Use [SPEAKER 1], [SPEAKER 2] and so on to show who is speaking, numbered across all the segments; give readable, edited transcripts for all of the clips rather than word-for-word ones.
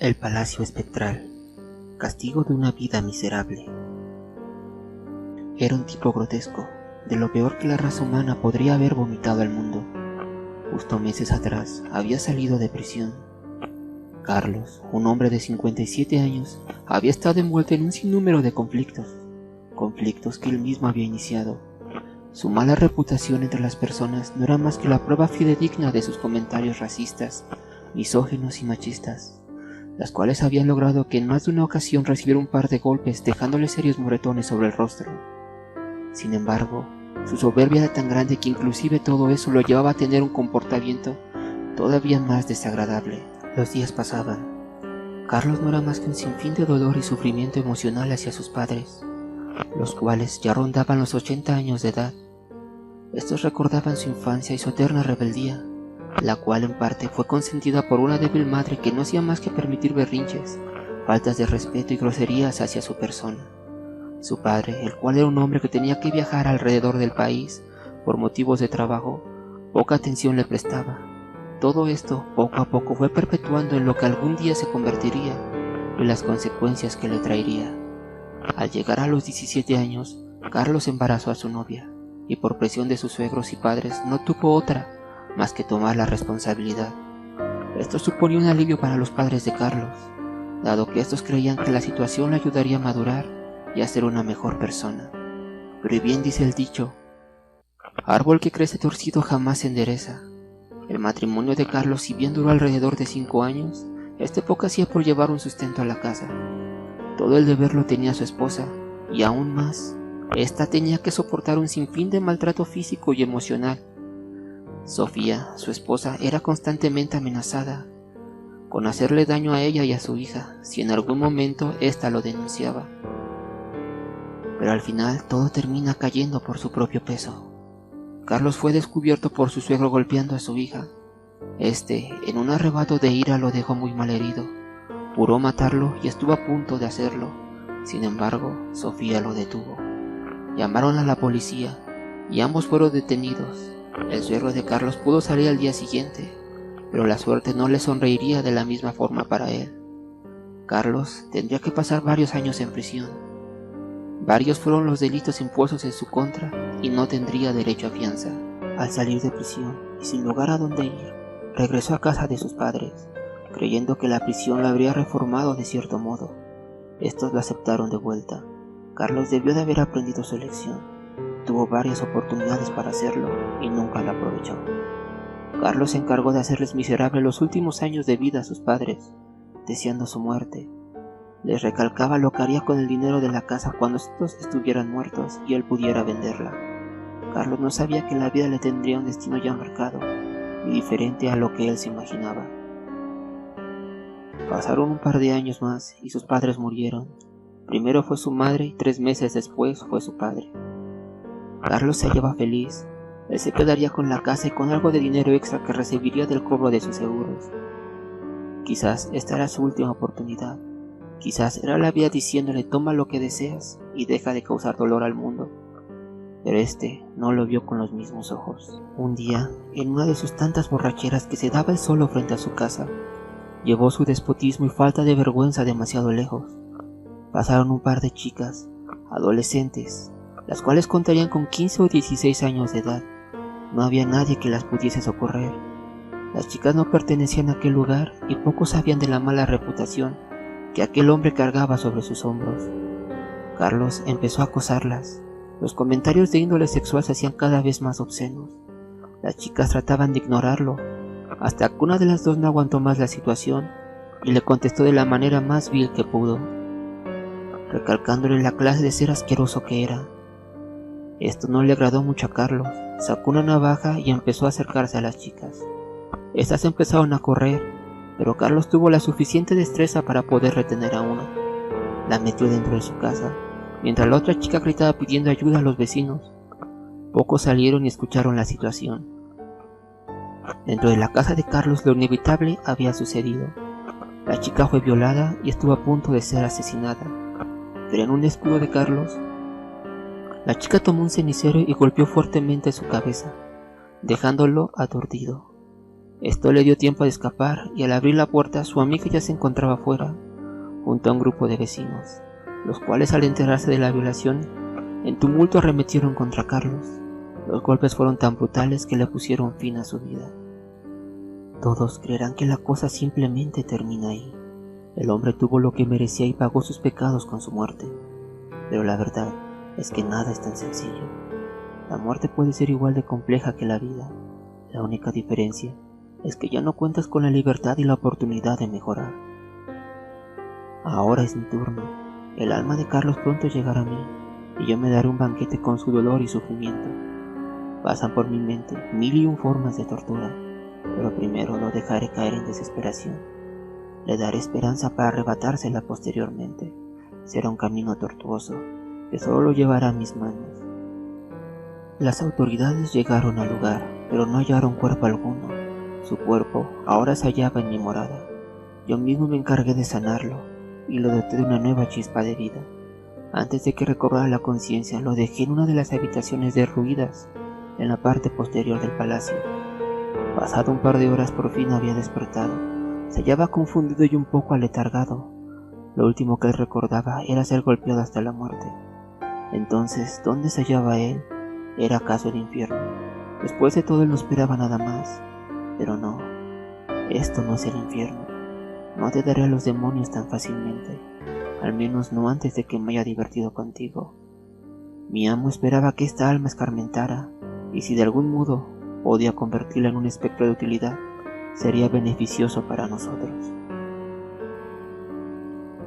[SPEAKER 1] El palacio espectral. Castigo de una vida miserable. Era un tipo grotesco, de lo peor que la raza humana podría haber vomitado al mundo. Justo meses atrás había salido de prisión. Carlos, un hombre de 57 años, había estado envuelto en un sinnúmero de conflictos que él mismo había iniciado. Su mala reputación entre las personas no era más que la prueba fidedigna de sus comentarios racistas, misóginos y machistas, las cuales habían logrado que en más de una ocasión recibiera un par de golpes dejándole serios moretones sobre el rostro. Sin embargo, su soberbia era tan grande que inclusive todo eso lo llevaba a tener un comportamiento todavía más desagradable. Los días pasaban. Carlos no era más que un sinfín de dolor y sufrimiento emocional hacia sus padres, los cuales ya rondaban los 80 años de edad. Estos recordaban su infancia y su eterna rebeldía, la cual en parte fue consentida por una débil madre que no hacía más que permitir berrinches, faltas de respeto y groserías hacia su persona. Su padre, el cual era un hombre que tenía que viajar alrededor del país por motivos de trabajo, poca atención le prestaba. Todo esto poco a poco fue perpetuando en lo que algún día se convertiría y las consecuencias que le traería. Al llegar a los 17 años, Carlos embarazó a su novia y por presión de sus suegros y padres no tuvo otra más que tomar la responsabilidad. Esto suponía un alivio para los padres de Carlos, dado que estos creían que la situación le ayudaría a madurar y a ser una mejor persona. Pero bien dice el dicho, árbol que crece torcido jamás se endereza. El matrimonio de Carlos, si bien duró alrededor de 5 años, poco hacía por llevar un sustento a la casa. Todo el deber lo tenía su esposa, y aún más, ésta tenía que soportar un sinfín de maltrato físico y emocional. Sofía, su esposa, era constantemente amenazada con hacerle daño a ella y a su hija, si en algún momento ésta lo denunciaba. Pero al final todo termina cayendo por su propio peso. Carlos fue descubierto por su suegro golpeando a su hija. En un arrebato de ira, lo dejó muy mal herido. Juró matarlo y estuvo a punto de hacerlo. Sin embargo, Sofía lo detuvo. Llamaron a la policía y ambos fueron detenidos. El suegro de Carlos pudo salir al día siguiente, pero la suerte no le sonreiría de la misma forma para él. Carlos tendría que pasar varios años en prisión. Varios fueron los delitos impuestos en su contra y no tendría derecho a fianza. Al salir de prisión y sin lugar a dónde ir, regresó a casa de sus padres, creyendo que la prisión lo habría reformado de cierto modo. Estos lo aceptaron de vuelta. Carlos debió de haber aprendido su lección. Tuvo varias oportunidades para hacerlo y nunca la aprovechó. Carlos se encargó de hacerles miserables los últimos años de vida a sus padres, deseando su muerte. Les recalcaba lo que haría con el dinero de la casa cuando estos estuvieran muertos y él pudiera venderla. Carlos no sabía que la vida le tendría un destino ya marcado y diferente a lo que él se imaginaba. Pasaron un par de años más y sus padres murieron. Primero fue su madre y 3 meses después fue su padre. Carlos se hallaba feliz. Él se quedaría con la casa y con algo de dinero extra que recibiría del cobro de sus seguros. Quizás esta era su última oportunidad. Quizás era la vida diciéndole: toma lo que deseas y deja de causar dolor al mundo. Pero no lo vio con los mismos ojos. Un día, en una de sus tantas borracheras que se daba él solo frente a su casa, llevó su despotismo y falta de vergüenza demasiado lejos. Pasaron un par de chicas, adolescentes, las cuales contarían con 15 o 16 años de edad. No había nadie que las pudiese socorrer. Las chicas no pertenecían a aquel lugar y pocos sabían de la mala reputación que aquel hombre cargaba sobre sus hombros. Carlos empezó a acosarlas. Los comentarios de índole sexual se hacían cada vez más obscenos. Las chicas trataban de ignorarlo, hasta que una de las dos no aguantó más la situación y le contestó de la manera más vil que pudo, recalcándole la clase de ser asqueroso que era. Esto no le agradó mucho a Carlos. Sacó una navaja y empezó a acercarse a las chicas. Estas empezaron a correr, pero Carlos tuvo la suficiente destreza para poder retener a una. La metió dentro de su casa, mientras la otra chica gritaba pidiendo ayuda a los vecinos. Pocos salieron y escucharon la situación. Dentro de la casa de Carlos lo inevitable había sucedido. La chica fue violada y estuvo a punto de ser asesinada, pero en un descuido de Carlos, la chica tomó un cenicero y golpeó fuertemente su cabeza, dejándolo aturdido. Esto le dio tiempo de escapar y al abrir la puerta su amiga ya se encontraba fuera, junto a un grupo de vecinos, los cuales al enterarse de la violación, en tumulto arremetieron contra Carlos. Los golpes fueron tan brutales que le pusieron fin a su vida. Todos creerán que la cosa simplemente termina ahí. El hombre tuvo lo que merecía y pagó sus pecados con su muerte. Pero la verdad es que nada es tan sencillo. La muerte puede ser igual de compleja que la vida. La única diferencia es que ya no cuentas con la libertad y la oportunidad de mejorar. Ahora es mi turno. El alma de Carlos pronto llegará a mí, y yo me daré un banquete con su dolor y sufrimiento. Pasan por mi mente 1001 formas de tortura, pero primero lo dejaré caer en desesperación. Le daré esperanza para arrebatársela posteriormente. Será un camino tortuoso, que solo lo llevará a mis manos. Las autoridades llegaron al lugar, pero no hallaron cuerpo alguno. Su cuerpo ahora se hallaba en mi morada. Yo mismo me encargué de sanarlo, y lo doté de una nueva chispa de vida. Antes de que recobrara la conciencia, lo dejé en una de las habitaciones derruidas, en la parte posterior del palacio. Pasado un par de horas por fin había despertado. Se hallaba confundido y un poco aletargado. Lo último que él recordaba era ser golpeado hasta la muerte. Entonces, ¿dónde se hallaba él? ¿Era acaso el infierno? Después de todo él no esperaba nada más. Pero no, esto no es el infierno. No te daré a los demonios tan fácilmente, al menos no antes de que me haya divertido contigo. Mi amo esperaba que esta alma escarmentara, y si de algún modo podía convertirla en un espectro de utilidad, sería beneficioso para nosotros.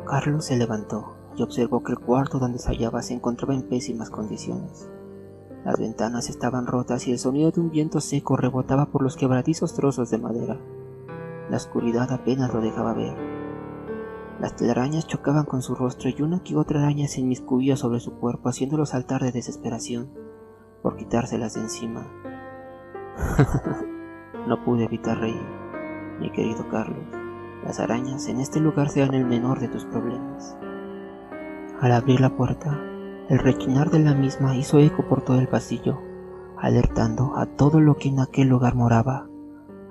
[SPEAKER 1] Carlos se levantó y observó que el cuarto donde se hallaba se encontraba en pésimas condiciones. Las ventanas estaban rotas y el sonido de un viento seco rebotaba por los quebradizos trozos de madera. La oscuridad apenas lo dejaba ver. Las telarañas chocaban con su rostro y una que otra araña se inmiscuía sobre su cuerpo, haciéndolo saltar de desesperación por quitárselas de encima. No pude evitar reír, mi querido Carlos. Las arañas en este lugar serán el menor de tus problemas. Al abrir la puerta, el rechinar de la misma hizo eco por todo el pasillo, alertando a todo lo que en aquel lugar moraba.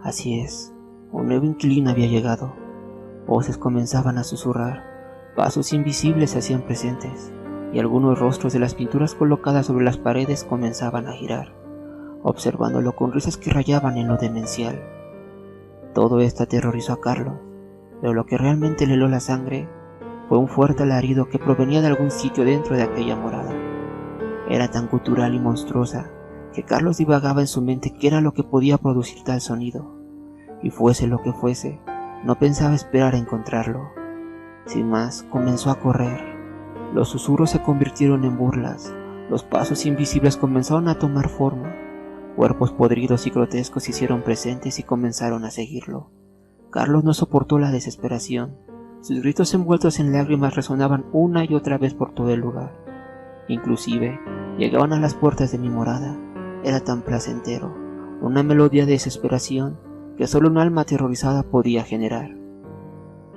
[SPEAKER 1] Así es, un nuevo inquilino había llegado. Voces comenzaban a susurrar, pasos invisibles se hacían presentes, y algunos rostros de las pinturas colocadas sobre las paredes comenzaban a girar, observándolo con risas que rayaban en lo demencial. Todo esto aterrorizó a Carlos, pero lo que realmente le heló la sangre fue un fuerte alarido que provenía de algún sitio dentro de aquella morada. Era tan gutural y monstruosa que Carlos divagaba en su mente qué era lo que podía producir tal sonido, y fuese lo que fuese, no pensaba esperar a encontrarlo. Sin más, comenzó a correr. Los susurros se convirtieron en burlas, los pasos invisibles comenzaron a tomar forma, cuerpos podridos y grotescos se hicieron presentes y comenzaron a seguirlo. Carlos no soportó la desesperación. Sus gritos envueltos en lágrimas resonaban una y otra vez por todo el lugar. Inclusive, llegaban a las puertas de mi morada. Era tan placentero, una melodía de desesperación que solo un alma aterrorizada podía generar.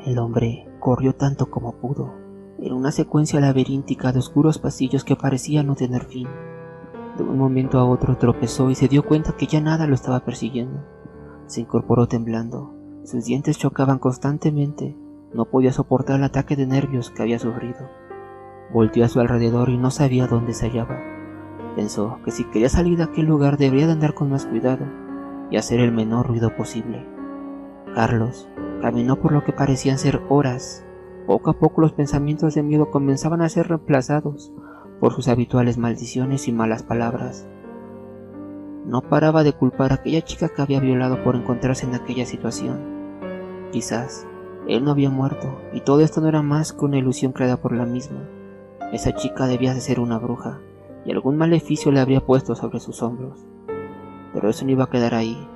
[SPEAKER 1] El hombre corrió tanto como pudo, en una secuencia laberíntica de oscuros pasillos que parecían no tener fin. De un momento a otro tropezó y se dio cuenta que ya nada lo estaba persiguiendo. Se incorporó temblando, sus dientes chocaban constantemente, no podía soportar el ataque de nervios que había sufrido. Volteó a su alrededor y no sabía dónde se hallaba. Pensó que si quería salir de aquel lugar debería de andar con más cuidado y hacer el menor ruido posible. Carlos caminó por lo que parecían ser horas. Poco a poco los pensamientos de miedo comenzaban a ser reemplazados por sus habituales maldiciones y malas palabras. No paraba de culpar a aquella chica que había violado por encontrarse en aquella situación. Quizás él no había muerto y todo esto no era más que una ilusión creada por la misma. Esa chica debía de ser una bruja y algún maleficio le habría puesto sobre sus hombros. Pero eso no iba a quedar ahí.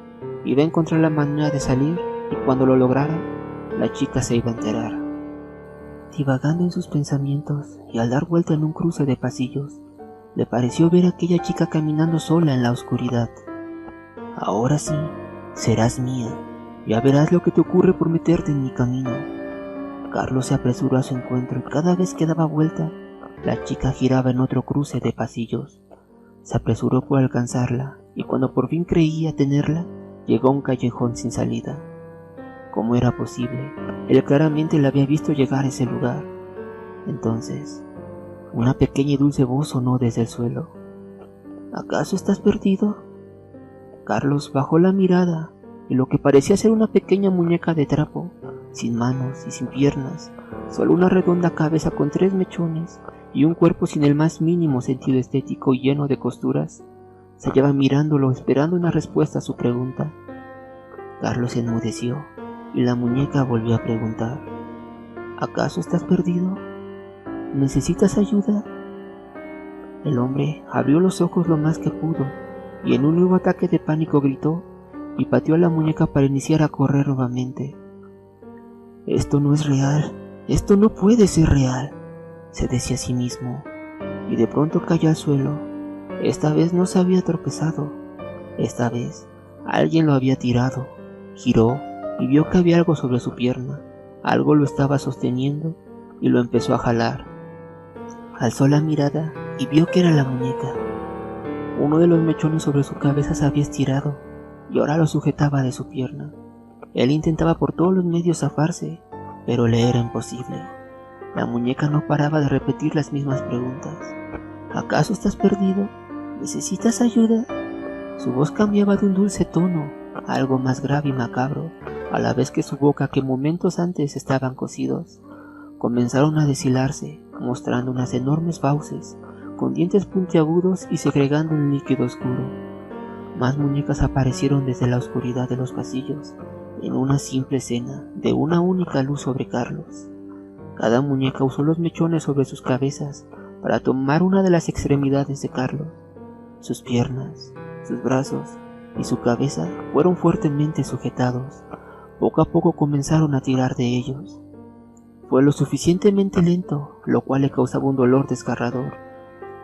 [SPEAKER 1] Iba a encontrar la manera de salir y cuando lo lograra, la chica se iba a enterar. Divagando en sus pensamientos y al dar vuelta en un cruce de pasillos, le pareció ver a aquella chica caminando sola en la oscuridad. Ahora sí, serás mía. Ya verás lo que te ocurre por meterte en mi camino. Carlos se apresuró a su encuentro y cada vez que daba vuelta, la chica giraba en otro cruce de pasillos. Se apresuró por alcanzarla y cuando por fin creía tenerla, llegó a un callejón sin salida. ¿Cómo era posible? Él claramente le había visto llegar a ese lugar. Entonces, una pequeña y dulce voz sonó desde el suelo. ¿Acaso estás perdido? Carlos bajó la mirada y lo que parecía ser una pequeña muñeca de trapo, sin manos y sin piernas, solo una redonda cabeza con 3 mechones y un cuerpo sin el más mínimo sentido estético y lleno de costuras, se hallaba mirándolo esperando una respuesta a su pregunta. Carlos enmudeció y la muñeca volvió a preguntar: ¿acaso estás perdido? ¿Necesitas ayuda? El hombre abrió los ojos lo más que pudo y en un nuevo ataque de pánico gritó y pateó a la muñeca para iniciar a correr nuevamente. Esto no es real, esto no puede ser real, se decía a sí mismo, y de pronto cayó al suelo. Esta vez no se había tropezado, esta vez alguien lo había tirado. Giró y vio que había algo sobre su pierna, algo lo estaba sosteniendo y lo empezó a jalar. Alzó la mirada y vio que era la muñeca. Uno de los mechones sobre su cabeza se había estirado y ahora lo sujetaba de su pierna. Él intentaba por todos los medios zafarse, pero le era imposible. La muñeca no paraba de repetir las mismas preguntas. ¿Acaso estás perdido? ¿Necesitas ayuda? Su voz cambiaba de un dulce tono a algo más grave y macabro, a la vez que su boca, que momentos antes estaban cosidos, comenzaron a deshilarse, mostrando unas enormes fauces, con dientes puntiagudos y segregando un líquido oscuro. Más muñecas aparecieron desde la oscuridad de los pasillos, en una simple escena de una única luz sobre Carlos. Cada muñeca usó los mechones sobre sus cabezas para tomar una de las extremidades de Carlos. Sus piernas, sus brazos y su cabeza fueron fuertemente sujetados. Poco a poco comenzaron a tirar de ellos. Fue lo suficientemente lento, lo cual le causaba un dolor desgarrador.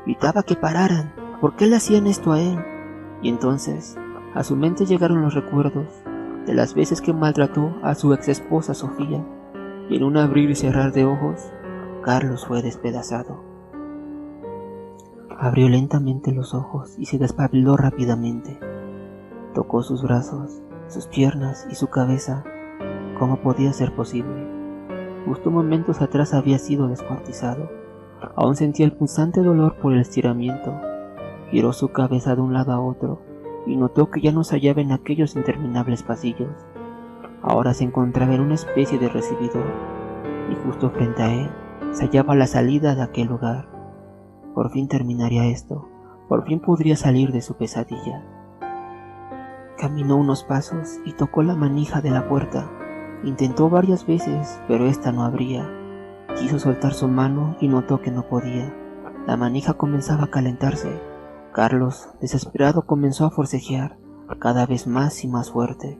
[SPEAKER 1] Gritaba que pararan. ¿Por qué le hacían esto a él? Y entonces, a su mente llegaron los recuerdos de las veces que maltrató a su ex esposa Sofía, y en un abrir y cerrar de ojos, Carlos fue despedazado. Abrió lentamente los ojos y se despabiló rápidamente. Tocó sus brazos, sus piernas y su cabeza. ¿Cómo podía ser posible? Justo momentos atrás había sido descuartizado. Aún sentía el punzante dolor por el estiramiento. Giró su cabeza de un lado a otro y notó que ya no se hallaba en aquellos interminables pasillos. Ahora se encontraba en una especie de recibidor, y justo frente a él se hallaba la salida de aquel lugar. Por fin terminaría esto, por fin podría salir de su pesadilla. Caminó unos pasos y tocó la manija de la puerta. Intentó varias veces, pero ésta no abría. Quiso soltar su mano y notó que no podía. La manija comenzaba a calentarse. Carlos, desesperado, comenzó a forcejear, cada vez más y más fuerte.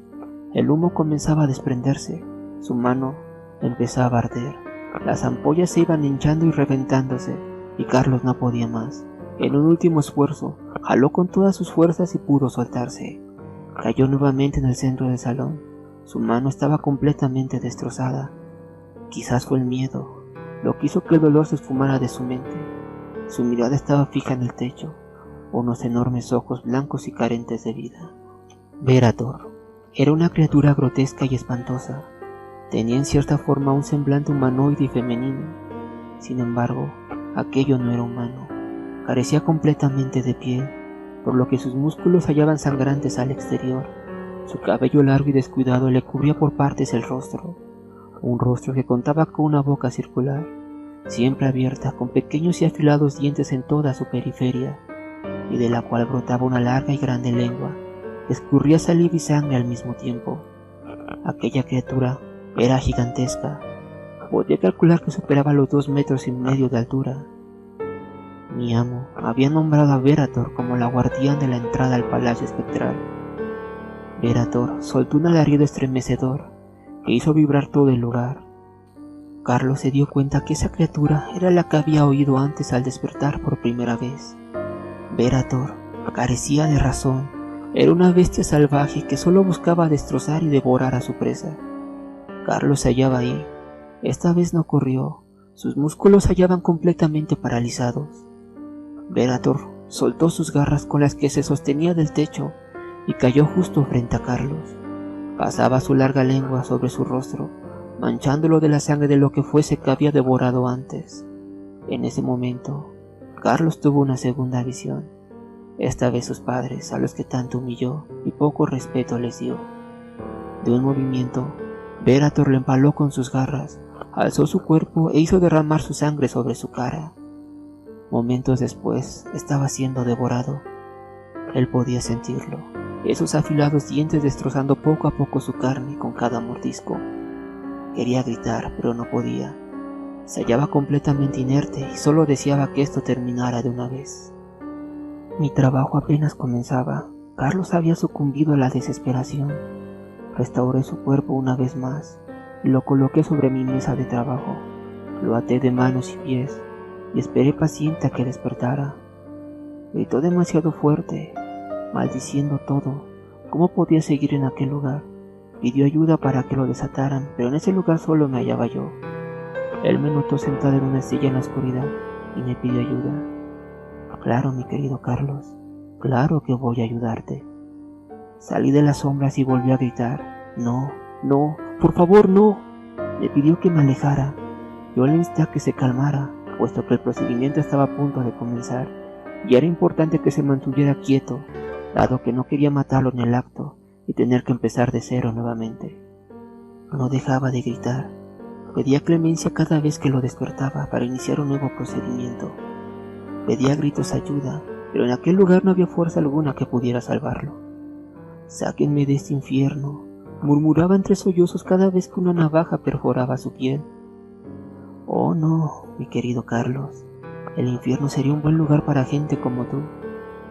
[SPEAKER 1] El humo comenzaba a desprenderse. Su mano empezaba a arder. Las ampollas se iban hinchando y reventándose, y Carlos no podía más. En un último esfuerzo, jaló con todas sus fuerzas y pudo soltarse. Cayó nuevamente en el centro del salón. Su mano estaba completamente destrozada. Quizás fue el miedo lo que hizo que el dolor se esfumara de su mente. Su mirada estaba fija en el techo, unos enormes ojos blancos y carentes de vida. Verador era una criatura grotesca y espantosa. Tenía en cierta forma un semblante humanoide y femenino. Sin embargo, aquello no era humano. Carecía completamente de piel, por lo que sus músculos se hallaban sangrantes al exterior. Su cabello largo y descuidado le cubría por partes el rostro. Un rostro que contaba con una boca circular, siempre abierta, con pequeños y afilados dientes en toda su periferia, y de la cual brotaba una larga y grande lengua, que escurría saliva y sangre al mismo tiempo. Aquella criatura era gigantesca. Podía calcular que superaba los 2,5 metros de altura. Mi amo había nombrado a Verador como la guardián de la entrada al palacio espectral. Verador soltó un alarido estremecedor que hizo vibrar todo el lugar. Carlos se dio cuenta que esa criatura era la que había oído antes al despertar por primera vez. Verador carecía de razón. Era una bestia salvaje que solo buscaba destrozar y devorar a su presa. Carlos se hallaba ahí. Esta vez no corrió. Sus músculos se hallaban completamente paralizados. Verador soltó sus garras con las que se sostenía del techo y cayó justo frente a Carlos. Pasaba su larga lengua sobre su rostro, manchándolo de la sangre de lo que fuese que había devorado antes. En ese momento, Carlos tuvo una segunda visión. Esta vez sus padres, a los que tanto humilló y poco respeto les dio. De un movimiento, Verátor le empaló con sus garras, alzó su cuerpo e hizo derramar su sangre sobre su cara. Momentos después, estaba siendo devorado. Él podía sentirlo, esos afilados dientes destrozando poco a poco su carne con cada mordisco. Quería gritar, pero no podía. Se hallaba completamente inerte y solo deseaba que esto terminara de una vez. Mi trabajo apenas comenzaba. Carlos había sucumbido a la desesperación. Restauré su cuerpo una vez más y lo coloqué sobre mi mesa de trabajo. Lo até de manos y pies y esperé paciente a que despertara. Gritó demasiado fuerte, maldiciendo todo. ¿Cómo podía seguir en aquel lugar? Pidió ayuda para que lo desataran, pero en ese lugar solo me hallaba yo. Él me notó sentado en una silla en la oscuridad y me pidió ayuda. Claro, mi querido Carlos, claro que voy a ayudarte. Salí de las sombras y volví a gritar. No, no, por favor, no. Me pidió que me alejara. Yo le insté a que se calmara, puesto que el procedimiento estaba a punto de comenzar y era importante que se mantuviera quieto, dado que no quería matarlo en el acto y tener que empezar de cero nuevamente. No dejaba de gritar. Pedía clemencia cada vez que lo despertaba para iniciar un nuevo procedimiento. Pedía a gritos ayuda, pero en aquel lugar no había fuerza alguna que pudiera salvarlo. «Sáquenme de este infierno», murmuraba entre sollozos cada vez que una navaja perforaba su piel. Oh no, mi querido Carlos, el infierno sería un buen lugar para gente como tú,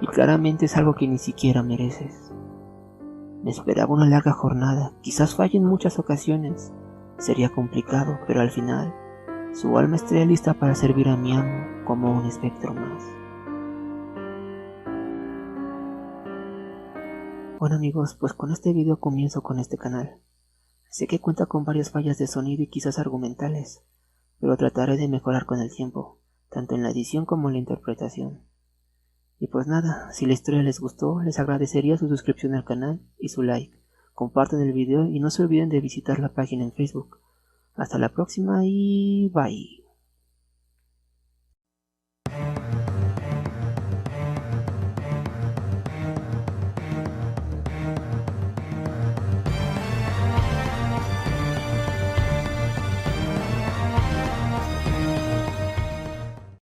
[SPEAKER 1] y claramente es algo que ni siquiera mereces. Me esperaba una larga jornada, quizás falle en muchas ocasiones. Sería complicado, pero al final, su alma estaría lista para servir a mi amo como un espectro más. Bueno amigos, pues con este video comienzo con este canal. Sé que cuenta con varias fallas de sonido y quizás argumentales, pero trataré de mejorar con el tiempo, tanto en la edición como en la interpretación. Y pues nada, si la historia les gustó, les agradecería su suscripción al canal y su like. Compartan el video y no se olviden de visitar la página en Facebook. Hasta la próxima y bye.